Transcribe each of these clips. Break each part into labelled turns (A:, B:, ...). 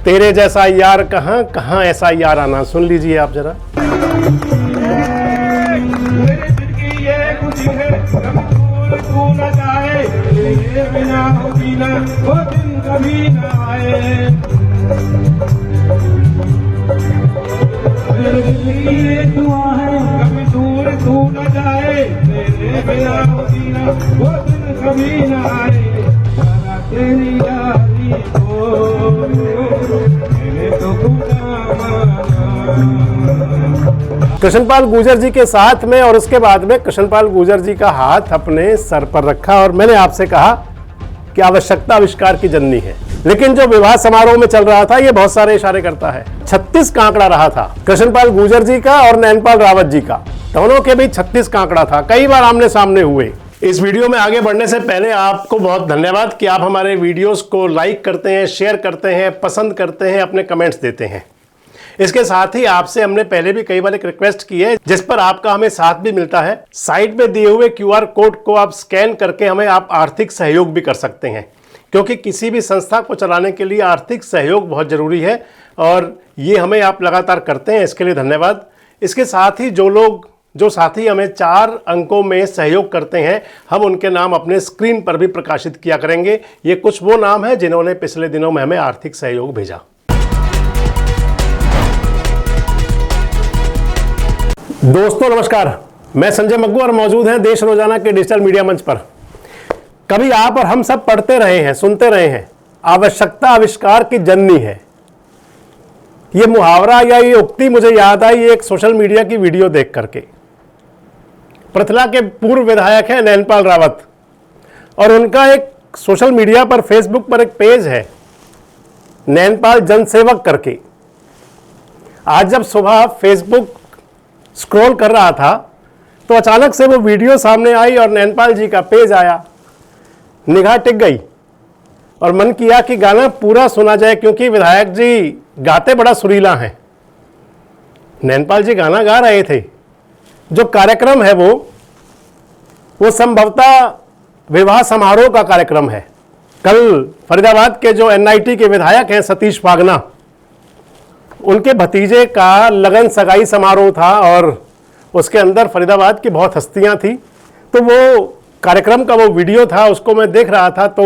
A: तेरे जैसा यार कहाँ कहाँ ऐसा यार आना। सुन लीजिए आप जरा।
B: मेरे दिल की ये खुशी है कब दूर तू न जाए, तेरे बिना हो जीना वो दिन कभी न आए। मेरे दिल की ये दुआ है कभी दूर तू न जाए, तेरे बिना हो जीना वो दिन कभी न आए। सारा तेरी यारी को मैंने तो खुदा माना।
A: कृष्णपाल गुर्जर जी के साथ में और उसके बाद में कृष्णपाल गुर्जर जी का हाथ अपने सर पर रखा और मैंने आपसे कहा कि आवश्यकता आविष्कार की जननी है। लेकिन जो विवाह समारोह में चल रहा था ये बहुत सारे इशारे करता है। 36 का आंकड़ा रहा था कृष्णपाल गुर्जर जी का और नैनपाल रावत जी का, दोनों के बीच 36 का आंकड़ा था। कई बार आमने सामने हुए। इस वीडियो में आगे बढ़ने से पहले आपको बहुत धन्यवाद कि आप हमारे वीडियोस को लाइक करते हैं, शेयर करते हैं, पसंद करते हैं, अपने कमेंट्स देते हैं। इसके साथ ही आपसे हमने पहले भी कई बार एक रिक्वेस्ट की है जिस पर आपका हमें साथ भी मिलता है। साइड में दिए हुए QR कोड को आप स्कैन करके हमें आप आर्थिक सहयोग भी कर सकते हैं, क्योंकि किसी भी संस्था को चलाने के लिए आर्थिक सहयोग बहुत जरूरी है और ये हमें आप लगातार करते हैं, इसके लिए धन्यवाद। इसके साथ ही जो साथी हमें 4 अंकों में सहयोग करते हैं, हम उनके नाम अपने स्क्रीन पर भी प्रकाशित किया करेंगे। ये कुछ वो नाम है जिन्होंने पिछले दिनों में हमें आर्थिक सहयोग भेजा। दोस्तों नमस्कार, मैं संजय मग्गू और मौजूद हैं देश रोजाना के डिजिटल मीडिया मंच पर। कभी आप और हम सब पढ़ते रहे हैं, सुनते रहे हैं, आवश्यकता आविष्कार की जननी है। ये मुहावरा या ये उक्ति मुझे याद आई एक सोशल मीडिया की वीडियो देख करके। पृथला के पूर्व विधायक हैं नैनपाल रावत और उनका एक सोशल मीडिया पर फेसबुक पर एक पेज है नैनपाल जनसेवक करके। आज जब सुबह फेसबुक स्क्रॉल कर रहा था तो अचानक से वो वीडियो सामने आई और नैनपाल जी का पेज आया। निगाह टिक गई और मन किया कि गाना पूरा सुना जाए, क्योंकि विधायक जी गाते बड़ा सुरीला हैं। नैनपाल जी गाना गा रहे थे। जो कार्यक्रम है वो संभवतः विवाह समारोह का कार्यक्रम है। कल फरीदाबाद के जो NIT के विधायक हैं सतीश फागना, उनके भतीजे का लगन सगाई समारोह था और उसके अंदर फरीदाबाद की बहुत हस्तियां थी। तो वो कार्यक्रम का वो वीडियो था, उसको मैं देख रहा था तो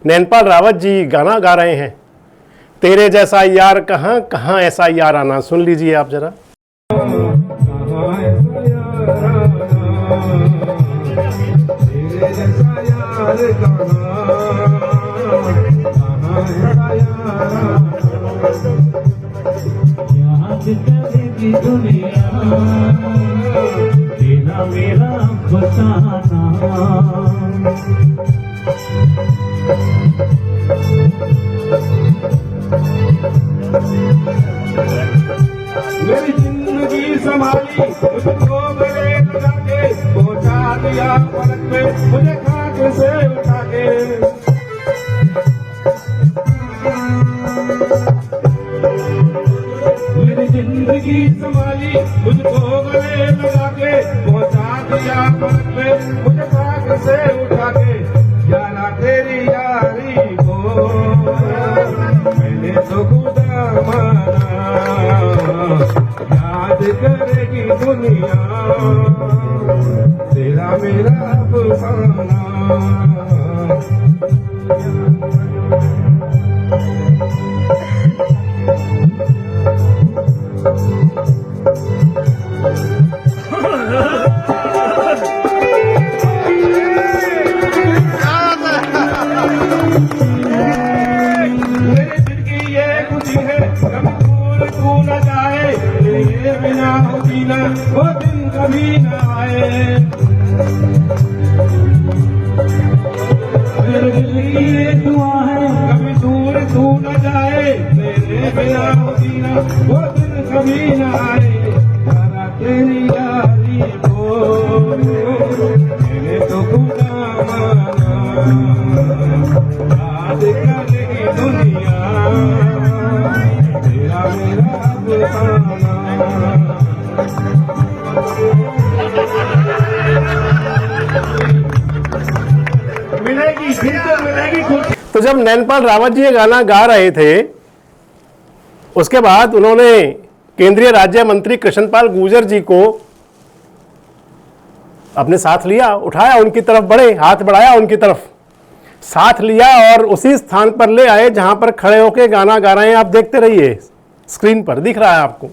A: नैनपाल रावत जी गाना गा रहे हैं, तेरे जैसा यार कहाँ कहाँ ऐसा यार आना। सुन लीजिए आप जरा।
B: दुनिया तेरा मेरा बताना, मेरी जिंदगी संभाली मुझको गले लगा के, पहुंचा दिया पलक पे मुझे खाक से उठा के। मेरी जिंदगी संभाली मुझको गले लगा के, पहुंचा दिया पलक पे मुझे खाक से उठा के। जाना तेरी यारी को मैंने तो खुदा माना, याद करेगी दुनिया तेरा मेरा अफसाना। मेरे दिल की ये खुशी है कब दूर तू न जाए, तेरे बिना हो जीना वो दिन कभी न आए। मेरे दिल की ये दुआ है कभी दूर तू न जाए, तेरे बिना हो जीना वो दिन कभी न आए। सारा तेरी यारी को मैंने तो खुदा माना, याद करेगी दुनिया तेरा मेरा अफसाना। मिलेगी फिर तो मिलेगी।
A: तो जब नैनपाल रावत जी ये गाना गा रहे थे उसके बाद उन्होंने केंद्रीय राज्य मंत्री कृष्णपाल गुर्जर जी को अपने साथ लिया, उठाया, उनकी तरफ बढ़े, हाथ बढ़ाया, उनकी तरफ साथ लिया और उसी स्थान पर ले आए जहां पर खड़े होकर गाना गा रहे हैं। आप देखते रहिए, स्क्रीन पर दिख रहा है आपको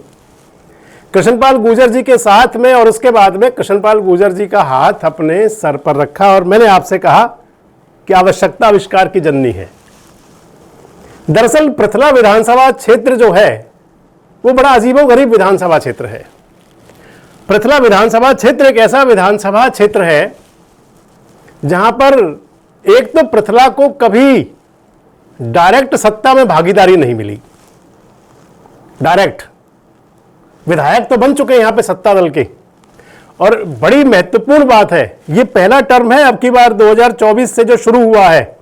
A: कृष्णपाल गुर्जर जी के साथ में। और उसके बाद में कृष्णपाल गुर्जर जी का हाथ अपने सर पर रखा और मैंने आपसे कहा कि आवश्यकता आविष्कार की जननी है। दरअसल पृथला विधानसभा क्षेत्र जो है वो बड़ा अजीबोगरीब विधानसभा क्षेत्र है। पृथला विधानसभा क्षेत्र एक ऐसा विधानसभा क्षेत्र है जहां पर एक तो पृथला को कभी डायरेक्ट सत्ता में भागीदारी नहीं मिली। डायरेक्ट विधायक तो बन चुके हैं यहां पे सत्ता दल के, और बड़ी महत्वपूर्ण बात है ये पहला टर्म है अब की बार 2024 से जो शुरू हुआ है।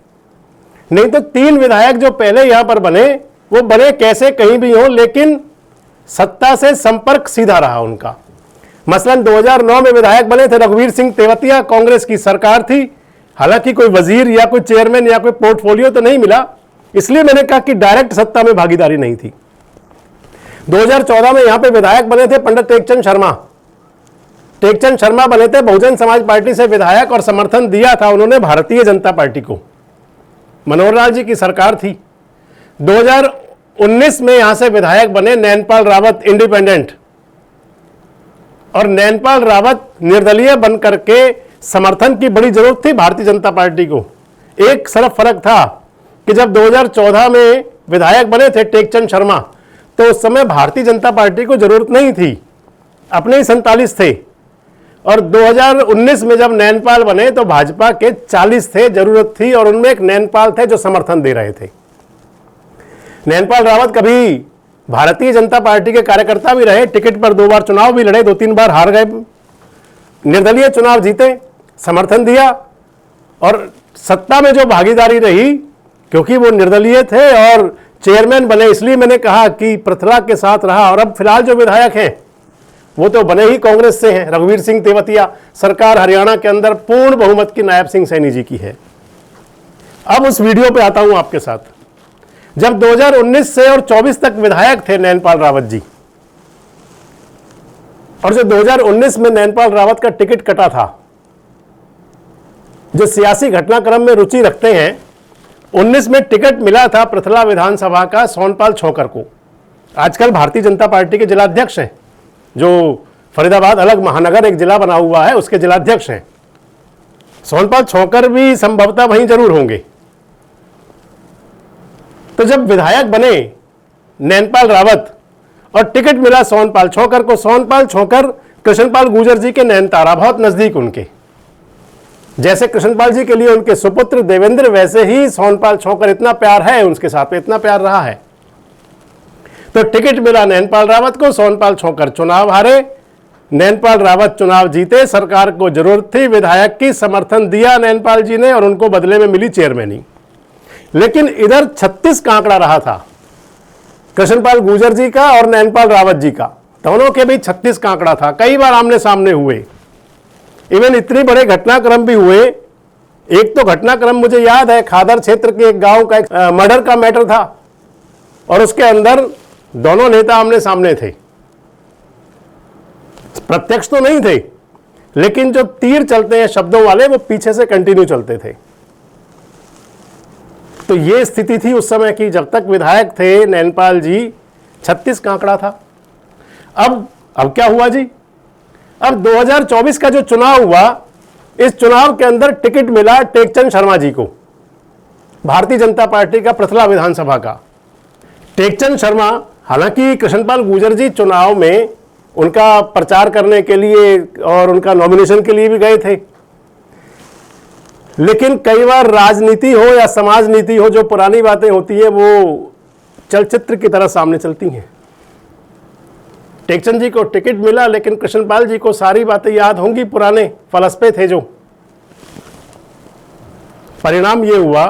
A: नहीं तो 3 विधायक जो पहले यहां पर बने वो बने कैसे कहीं भी हो, लेकिन सत्ता से संपर्क सीधा रहा उनका। मसलन 2009 में विधायक बने थे रघुवीर सिंह तेवतिया, कांग्रेस की सरकार थी, हालांकि कोई वजीर या कोई चेयरमैन या कोई पोर्टफोलियो तो नहीं मिला, इसलिए मैंने कहा कि डायरेक्ट सत्ता में भागीदारी नहीं थी। 2014 में यहां पे विधायक बने थे पंडित टेकचंद शर्मा। टेकचंद शर्मा बने थे बहुजन समाज पार्टी से विधायक और समर्थन दिया था उन्होंने भारतीय जनता पार्टी को। मनोहर लाल जी की सरकार थी। 2019 में यहां से विधायक बने नैनपाल रावत, इंडिपेंडेंट, और नैनपाल रावत निर्दलीय बन करके समर्थन की बड़ी जरूरत थी भारतीय जनता पार्टी को। एक सिर्फ फर्क था कि जब 2014 में विधायक बने थे टेकचंद शर्मा तो उस समय भारतीय जनता पार्टी को जरूरत नहीं थी, अपने ही 47 थे, और 2019 में जब नैनपाल बने तो भाजपा के 40 थे, जरूरत थी, और उनमें एक नैनपाल थे जो समर्थन दे रहे थे। नैनपाल रावत कभी भारतीय जनता पार्टी के कार्यकर्ता भी रहे, टिकट पर 2 बार चुनाव भी लड़े, 2-3 बार हार गए, निर्दलीय चुनाव जीते, समर्थन दिया, और सत्ता में जो भागीदारी रही क्योंकि वो निर्दलीय थे और चेयरमैन बने, इसलिए मैंने कहा कि पृथला के साथ रहा। और अब फिलहाल जो विधायक हैं वो तो बने ही कांग्रेस से हैं, रघुवीर सिंह तेवतिया। सरकार हरियाणा के अंदर पूर्ण बहुमत की नायब सिंह सैनी जी की है। अब उस वीडियो पे आता हूं आपके साथ। जब 2019 से और 24 तक विधायक थे नैनपाल रावत जी, और जो 2019 में नैनपाल रावत का टिकट कटा था, जो सियासी घटनाक्रम में रुचि रखते हैं, 19 में टिकट मिला था पृथला विधानसभा का सोनपाल छोकर को। आजकल भारतीय जनता पार्टी के जिलाध्यक्ष हैं, जो फरीदाबाद अलग महानगर एक जिला बना हुआ है उसके जिलाध्यक्ष हैं। सोनपाल छोकर भी संभवतः वहीं जरूर होंगे। तो जब विधायक बने नैनपाल रावत और टिकट मिला सोनपाल छोकर को, सोनपाल छोकर कृष्णपाल गुर्जर जी के नैनतारा, बहुत नजदीक उनके, जैसे कृष्णपाल जी के लिए उनके सुपुत्र देवेंद्र, वैसे ही सोनपाल छोकर, इतना प्यार है उनके साथ, इतना प्यार रहा है। तो टिकट मिला नैनपाल रावत को, सोनपाल छोकर चुनाव हारे, नैनपाल रावत चुनाव जीते, सरकार को जरूरत थी विधायक की, समर्थन दिया नैनपाल जी ने और उनको बदले में मिली चेयरमैनी। लेकिन इधर 36 का आंकड़ा रहा था, कृष्णपाल गुर्जर जी का और नैनपाल रावत जी का, दोनों के बीच 36 का आंकड़ा था। कई बार आमने सामने हुए, इवन इतने बड़े घटनाक्रम भी हुए। एक तो घटनाक्रम मुझे याद है, खादर क्षेत्र के एक गांव का एक मर्डर का मैटर था और उसके अंदर दोनों नेता आमने सामने थे, प्रत्यक्ष तो नहीं थे, लेकिन जो तीर चलते हैं शब्दों वाले वो पीछे से कंटिन्यू चलते थे। तो ये स्थिति थी उस समय की, जब तक विधायक थे नैनपाल जी, 36 का आंकड़ा था। अब क्या हुआ जी? अब 2024 का जो चुनाव हुआ, इस चुनाव के अंदर टिकट मिला टेकचंद शर्मा जी को, भारतीय जनता पार्टी का पृथला विधानसभा का। टेकचंद शर्मा, हालांकि कृष्णपाल गुर्जर जी चुनाव में उनका प्रचार करने के लिए और उनका नॉमिनेशन के लिए भी गए थे, लेकिन कई बार राजनीति हो या समाज नीति हो, जो पुरानी बातें होती है वो चलचित्र की तरह सामने चलती हैं। टेकचंद जी को टिकट मिला, लेकिन कृष्णपाल जी को सारी बातें याद होंगी, पुराने फलसफे थे जो। परिणाम ये हुआ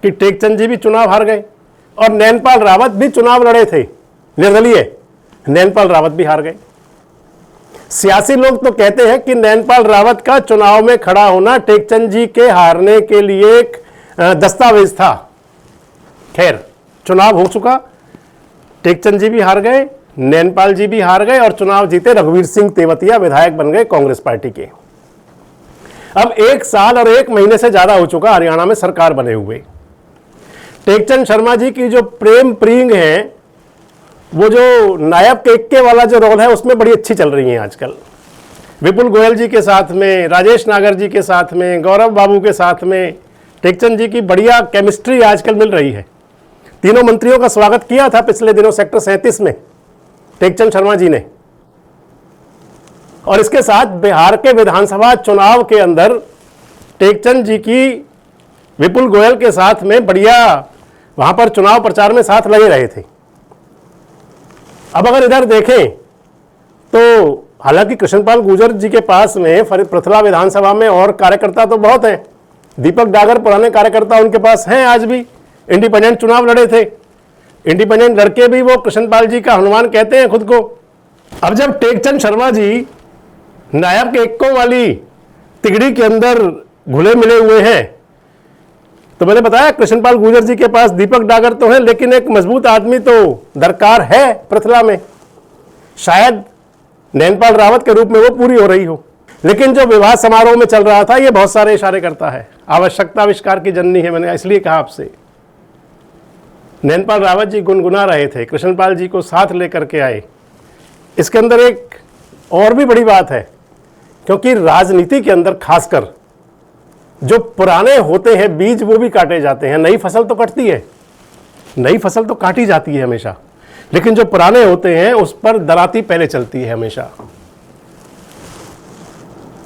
A: कि टेकचंद जी भी चुनाव हार गए और नैनपाल रावत भी चुनाव लड़े थे निर्दलीय, नैनपाल रावत भी हार गए। सियासी लोग तो कहते हैं कि नैनपाल रावत का चुनाव में खड़ा होना टेकचंद जी के हारने के लिए एक दस्तावेज था। खैर, चुनाव हो चुका, टेकचंद जी भी हार गए, नैनपाल जी भी हार गए और चुनाव जीते रघुवीर सिंह तेवतिया विधायक बन गए कांग्रेस पार्टी के। अब 1 साल और 1 महीने से ज्यादा हो चुका हरियाणा में सरकार बने हुए। टेकचंद शर्मा जी की जो प्रेम प्रींग है, वो जो नायब के इक्के वाला जो रोल है उसमें बड़ी अच्छी चल रही है आजकल। विपुल गोयल जी के साथ में, राजेश नागर जी के साथ में, गौरव बाबू के साथ में टेकचंद जी की बढ़िया केमिस्ट्री आजकल मिल रही है। तीनों मंत्रियों का स्वागत किया था पिछले दिनों सेक्टर 37 में टेकचंद शर्मा जी ने। और इसके साथ बिहार के विधानसभा चुनाव के अंदर टेकचंद जी की विपुल गोयल के साथ में बढ़िया वहां पर चुनाव प्रचार में साथ लगे रहे थे। अब अगर इधर देखें तो हालांकि कृष्णपाल गुर्जर जी के पास में पृथला विधानसभा में और कार्यकर्ता तो बहुत हैं। दीपक डागर पुराने कार्यकर्ता उनके पास हैं, आज भी इंडिपेंडेंट चुनाव लड़े थे। इंडिपेंडेंट लड़के भी वो कृष्णपाल जी का हनुमान कहते हैं खुद को। अब जब टेकचंद शर्मा जी नायब के इक्कों वाली तिगड़ी के अंदर घुले मिले हुए हैं, तो मैंने बताया कृष्णपाल गुर्जर जी के पास दीपक डागर तो है, लेकिन एक मजबूत आदमी तो दरकार है पृथला में। शायद नैनपाल रावत के रूप में वो पूरी हो रही हो। लेकिन जो विवाह समारोह में चल रहा था ये बहुत सारे इशारे करता है। आवश्यकता आविष्कार की जननी है, मैंने इसलिए कहा आपसे। नैनपाल रावत जी गुनगुना रहे थे, कृष्णपाल जी को साथ लेकर के आए। इसके अंदर एक और भी बड़ी बात है, क्योंकि राजनीति के अंदर खासकर जो पुराने होते हैं बीज वो भी काटे जाते हैं। नई फसल तो कटती है, नई फसल तो काटी जाती है हमेशा, लेकिन जो पुराने होते हैं उस पर दराती पहले चलती है हमेशा।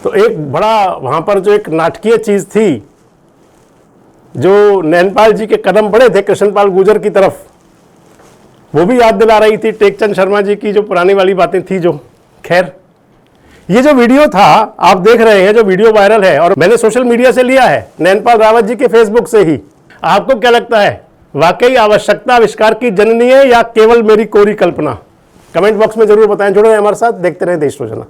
A: तो एक बड़ा वहां पर जो एक नाटकीय चीज थी, जो नैनपाल जी के कदम बढ़े थे कृष्णपाल गुर्जर की तरफ, वो भी याद दिला रही थी टेकचंद शर्मा जी की जो पुरानी वाली बातें थी। जो खैर ये जो वीडियो था आप देख रहे हैं, जो वीडियो वायरल है और मैंने सोशल मीडिया से लिया है, नैनपाल रावत जी के फेसबुक से ही। आपको क्या लगता है, वाकई आवश्यकता आविष्कार की जननी है या केवल मेरी कोरी कल्पना? कमेंट बॉक्स में जरूर बताएं। जुड़े हमारे साथ, देखते रहे देश रोजाना।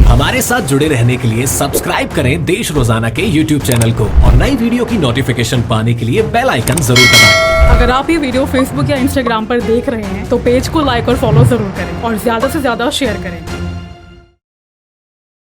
C: हमारे साथ जुड़े रहने के लिए सब्सक्राइब करें देश रोजाना के YouTube चैनल को और नई वीडियो की नोटिफिकेशन पाने के लिए बेल आइकन जरूर दबाएं।
D: अगर आप ये वीडियो फेसबुक या इंस्टाग्राम पर देख रहे हैं तो पेज को लाइक और फॉलो जरूर करें और ज्यादा से ज्यादा शेयर करें।